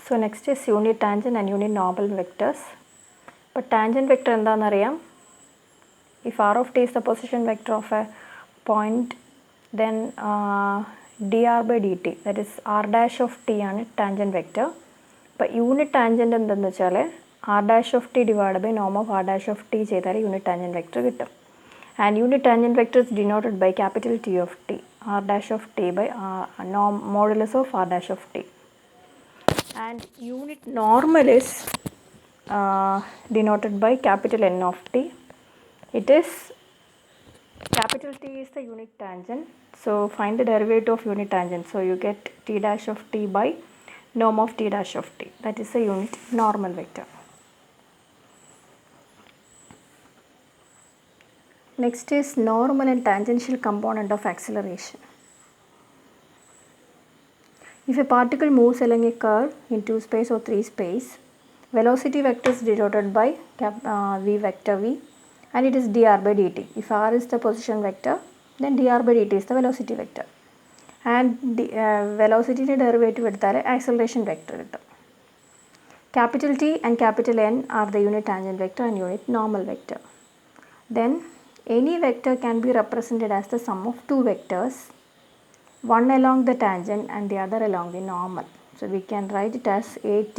So next is unit tangent and unit normal vectors. But tangent vector എന്താണെന്നറിയാം. If r of t is the position vector of a point, then dr by dt, that is r dash of t ആണ് tangent vector. അപ്പോൾ unit tangent എന്തെന്ന് വെച്ചാൽ r dash of t divided by norm of r dash of t ചെയ്താൽ unit tangent vector കിട്ടും. And unit tangent vector is denoted by capital T of t, r dash of t by norm modulus of r dash of t. And unit normal is denoted by capital N of t. It is capital T is the unit tangent. So find the derivative of unit tangent. So you get t dash of t by norm of t dash of t. That is the unit normal vector. Next is normal and tangential component of acceleration. If a particle moves along a curve in 2 space or 3 space, velocity vector is denoted by v vector v, and it is dr by dt. If r is the position vector, then dr by dt is the velocity vector. And velocity derivative എടുത്താൽ acceleration vector കിട്ടും. Capital T and capital N are the unit tangent vector and unit normal vector. Then any vector can be represented as the sum of two vectors, one along the tangent and the other along the normal. So we can write it as at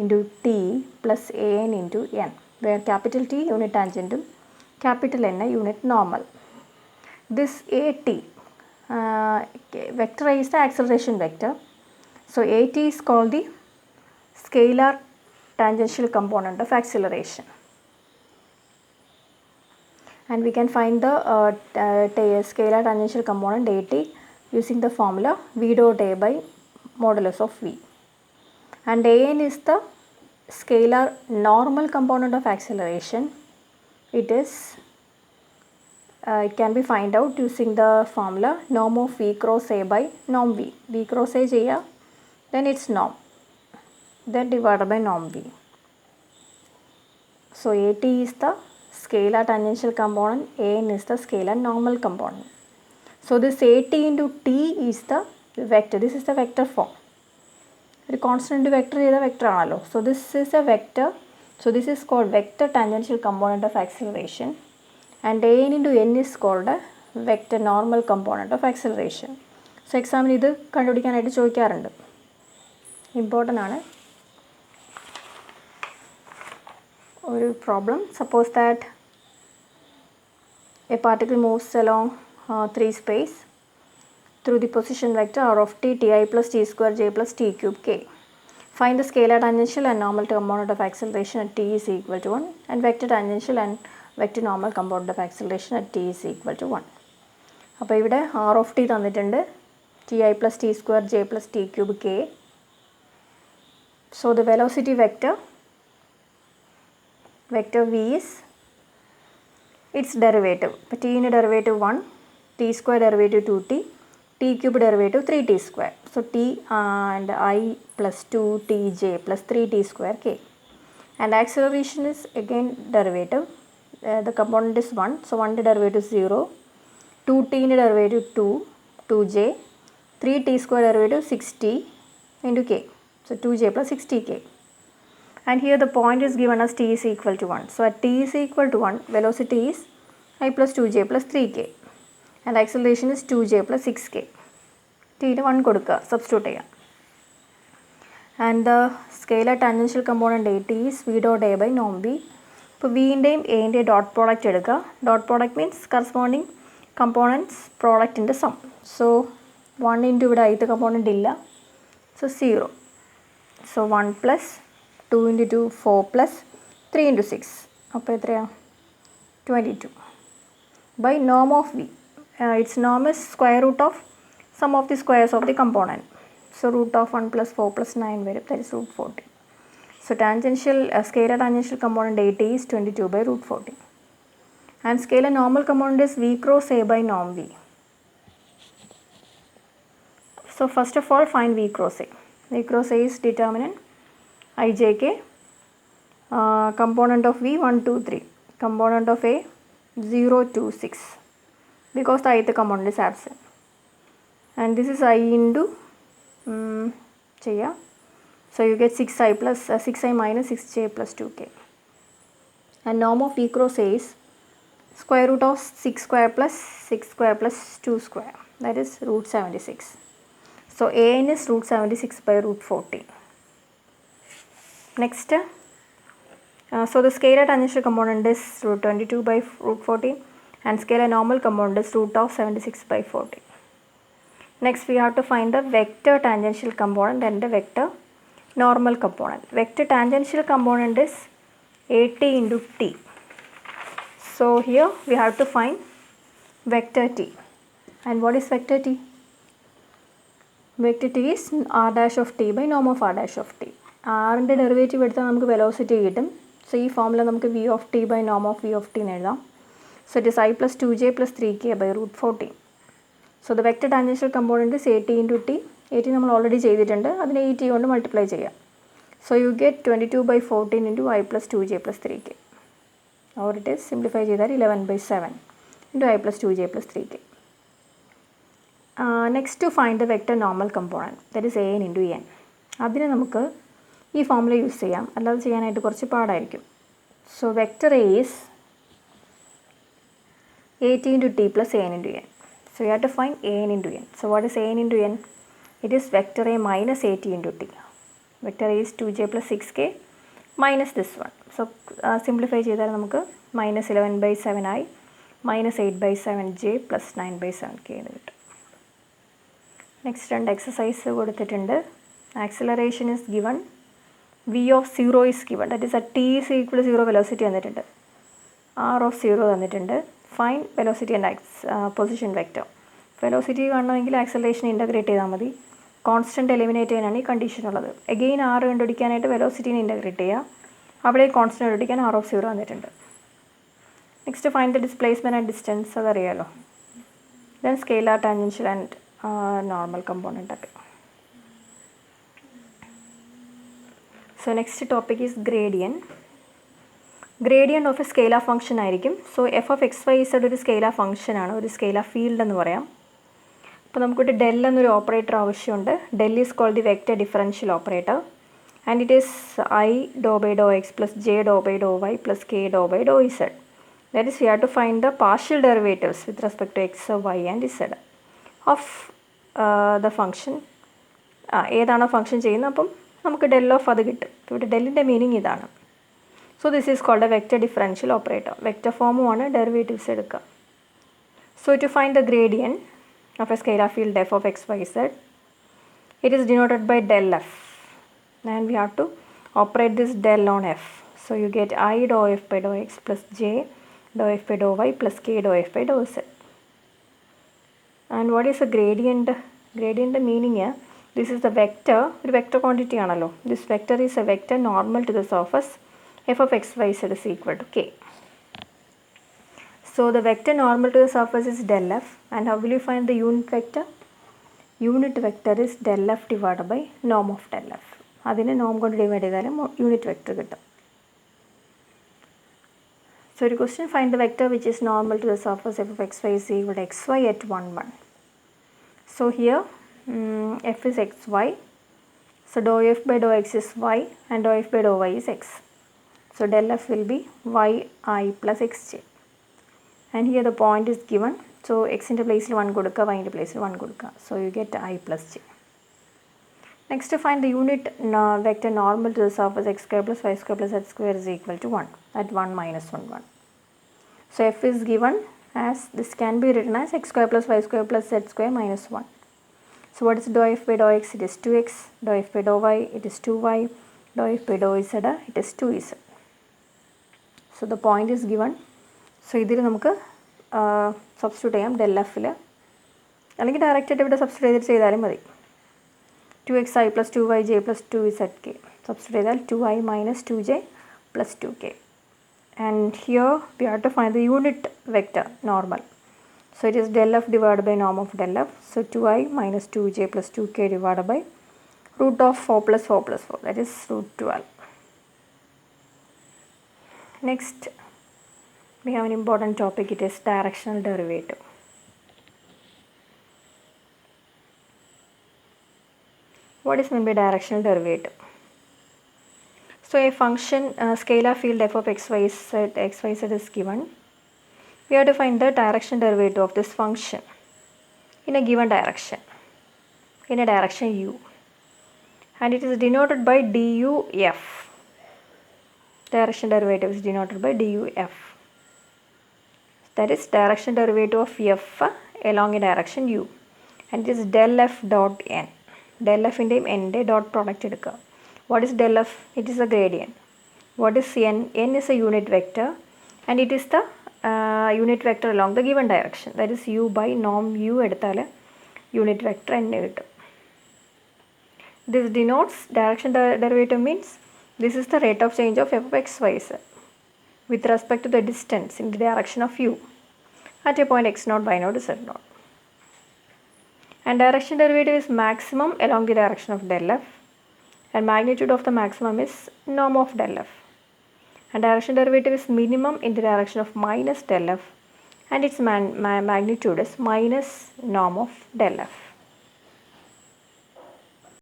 into t plus an into n, where capital T unit tangent, capital N unit normal. This at vector is the acceleration vector. So at is called the scalar tangential component of acceleration. And we can find the scalar tangential component at using the formula v dot a by modulus of v. And an is the scalar normal component of acceleration. It can be find out using the formula norm of v cross a by norm v. V cross a cheya, then its norm, then divided by norm v. So at is the scalar tangential component, an is the scalar normal component. So this at into t is the vector. This is the vector form. A constant vector is a vector aanallo. So this is a vector. So this is called vector tangential component of acceleration. And an into n is called a vector normal component of acceleration. So exam ഇത് കണ്ടുപിടിക്കാനായിട്ട് ചോദിക്കാറുണ്ട്. Important ആണ്. ഒരു problem. Suppose that a particle moves along 3 space through the position vector r of t, ti plus t square j plus t cube k. Find the scalar tangential and normal component of acceleration at t is equal to 1 and vector tangential and vector normal component of acceleration at t is equal to 1. അപ്പോൾ ഇവിടെ r of t തന്നിട്ടുണ്ട്, ti plus t square j plus t cube k. So the velocity vector v is its derivative. T in derivative 1, t square derivative 2t, t cube derivative 3t square. So t and I plus 2tj plus 3t square k. And acceleration is again derivative. The component is 1, so 1 derivative 0, 2t in derivative 2j, 3t square derivative 6t into k. So 2j plus 6tk. And here the point is given as t is equal to 1. So at t is equal to 1, velocity is I plus 2j plus 3k. And acceleration is 2j plus 6k. T ന് 1 കൊടുക്കുക, substitute ചെയ്യാം. And the scalar tangential component at is v dot a by norm v. ഇപ്പോൾ വിൻ്റെയും എൻ്റെയും dot product എടുക്കുക. Dot product means corresponding components പ്രോഡക്റ്റിൻ്റെ sum. So 1 into ഇവിടെ ith component ഇല്ല, so 0. So 1 plus 2 into 2, 4 plus 3 into 6. അപ്പോൾ എത്രയാണ്? 22. By norm of v. Its norm is square root of sum of the squares of the component. So root of 1 plus 4 plus 9 വരും, that is root 40. So scalar tangential component at is 22 by root 40. And scalar normal component is v cross a by norm v. So first of all find v cross a. V cross a is determinant ijk, component of v 1 2 3, component of a 0 2 6, because the ith component is absent. And this is I into So you get 6i minus 6j plus 2k. And norm of v cross A is square root of 6 square plus 6 square plus 2 square, that is root 76. So an is root 76 by root 14. Next, so the scalar tangential component is root 22 by root 14 and scalar normal component is root of 76 by 14. Next we have to find the vector tangential component and the vector normal component. Vector tangential component is at into t. So here we have to find vector t. And what is vector t? Vector t is r dash of t by norm of r dash of t. R ന്റെ derivative എടുത്താൽ നമുക്ക് velocity കിട്ടും. So ഈ ഫോമിൽ നമുക്ക് v of t by norm of v of t എന്ന് എഴുതാം. So it is I plus 2j plus 3k by root 14. So the vector tangential component is at into t. at നമ്മൾ already ചെയ്തിട്ടുണ്ട്, അതിനെ 8 കൊണ്ട് multiply ചെയ്യാം. So you get 22 by 14 into I plus 2j plus 3k. Or it is simplify ചെയ്താൽ 11 by 7 into I plus 2j plus 3k. Next to find the vector normal component, that is an into n. അതിനെ നമുക്ക് ഈ formula use ചെയ്യാം, അല്ലാതെ ചെയ്യാനായിട്ട് കുറച്ച് പാടായിരിക്കും. So vector A is at into t plus an into n. So you have to find an into n. So what is an into n? It is vector a minus at into t. Vector a is 2j plus 6k minus this one. So simplify ചെയ്താൽ നമുക്ക് minus 11 by 7i minus 8 by 7j plus 9 by 7k എന്ന് കിട്ടും. Next രണ്ട് exercise കൊടുത്തിട്ടുണ്ട്. Acceleration is given, v of 0 is given, that is at t is equal to 0 velocity തന്നിട്ടുണ്ട്, r of 0 തന്നിട്ടുണ്ട്. Fine velocity and position vector. Velocity കാണണമെങ്കിൽ acceleration integrate ചെയ്താൽ മതി. Constant eliminate ചെയ്യാനാണ് ഈ കണ്ടീഷൻ ഉള്ളത്. എഗെയിൻ r കണ്ടുപിടിക്കാനായിട്ട് വെലോസിറ്റീനെ ഇൻ്റഗ്രേറ്റ് ചെയ്യുക, അവിടെ കോൺസ്റ്റൻറ്റ് കണ്ടുപിടിക്കാൻ r of 0 തന്നിട്ടുണ്ട്. Next find the displacement and distance, അതറിയാലോ. Then scalar tangential and normal component ഒക്കെ. So next topic is gradient. Gradient of a scalar function ആയിരിക്കും. So F of X Y Z ഒരു scalar ഫംഗ്ഷനാണ്, ഒരു scalar field എന്ന് പറയാം. അപ്പോൾ നമുക്കൊരു ഡെൽ എന്നൊരു ഓപ്പറേറ്റർ ആവശ്യമുണ്ട്. Del is called the vector differential operator and it is i do by do x plus j do by do y plus k do by do z. That is we have to find the partial derivatives with respect to x y and z of the function. ഏതാണോ function ചെയ്യുന്നത് അപ്പം നമുക്ക് del of അത് കിട്ടും. ഇവിടെ ഡെല്ലിൻ്റെ meaning ഇതാണ്. So this is called a vector differential operator. Vector ഫോമുമാണ്, ഡെറിവേറ്റീവ്സ് എടുക്കുക. So to find the gradient of a scalar field f of x, y, z, it is denoted by del f and we have to operate this del on f. So you get I dou f by dou x plus j dou f by dou y plus k dou f by dou z. And what is a gradient? Gradient meaning here, this is the vector, ഒരു vector quantity ആണല്ലോ. This vector is a vector normal to the surface f of x, y, z is equal to k. So the vector normal to the surface is del f, and how will you find the unit vector? Unit vector is del f divided by norm of del f. അതിനെ norm കൊണ്ട് divide ചെയ്താലും unit vector കിട്ടും. So ഒരു question, find the vector which is normal to the surface f of x, y is equal to xy at 1, 1. So here f is xy. So dou f by dou x is y and dou f by dou y is x. So del f will be yi plus xj. And here the point is given. So x into place 1 കൊടുക്കുക, y into place 1 കൊടുക്കുക. So you get I plus j. Next to find the unit vector normal to the surface x square plus y square plus z square is equal to 1 at 1 minus 1, 1. So f is given as, this can be written as x square plus y square plus z square minus 1. So what is dou f by dou x? It is 2x. Dou f by dou y, it is 2y. Dou f by dou z, it is 2z. So the point is given. So ഇതിൽ നമുക്ക് substitute ചെയ്യാം del എഫിൽ, അല്ലെങ്കിൽ ഡയറക്റ്റായിട്ട് ഇവിടെ substitute ചെയ്താലും മതി. 2xi plus 2yj plus 2zk. Substitute ചെയ്താൽ 2i minus 2j plus 2k. And here we have to find the unit vector normal. So it is del f divided by norm of del f. So 2i minus 2j plus 2k divided by root of 4 plus 4 plus 4, that is root 12. Next we have an important topic, it is directional derivative. What is meant by directional derivative? So a function scalar field f of xyz is given. We have to find the direction derivative of this function in a given direction, in a direction u, and it is denoted by duf. Direction derivative is denoted by duf. That is direction derivative of f along a direction u, and it is del f dot n. Del f ൻ്റെയും എൻ്റെ dot product എടുക്കുക. What is del f? It is a gradient. What is n? N is a unit vector, and it is the unit vector along the given direction. That is u by norm u എടുത്താൽ unit vector n കിട്ടും. This denotes direction derivative means this is the rate of change of f of x, y, z with respect to the distance in the direction of u at a point x0, y0, z0. And direction derivative is maximum along the direction of del f, and magnitude of the maximum is norm of del f. And direction derivative is minimum in the direction of minus del f, and its magnitude is minus norm of del f.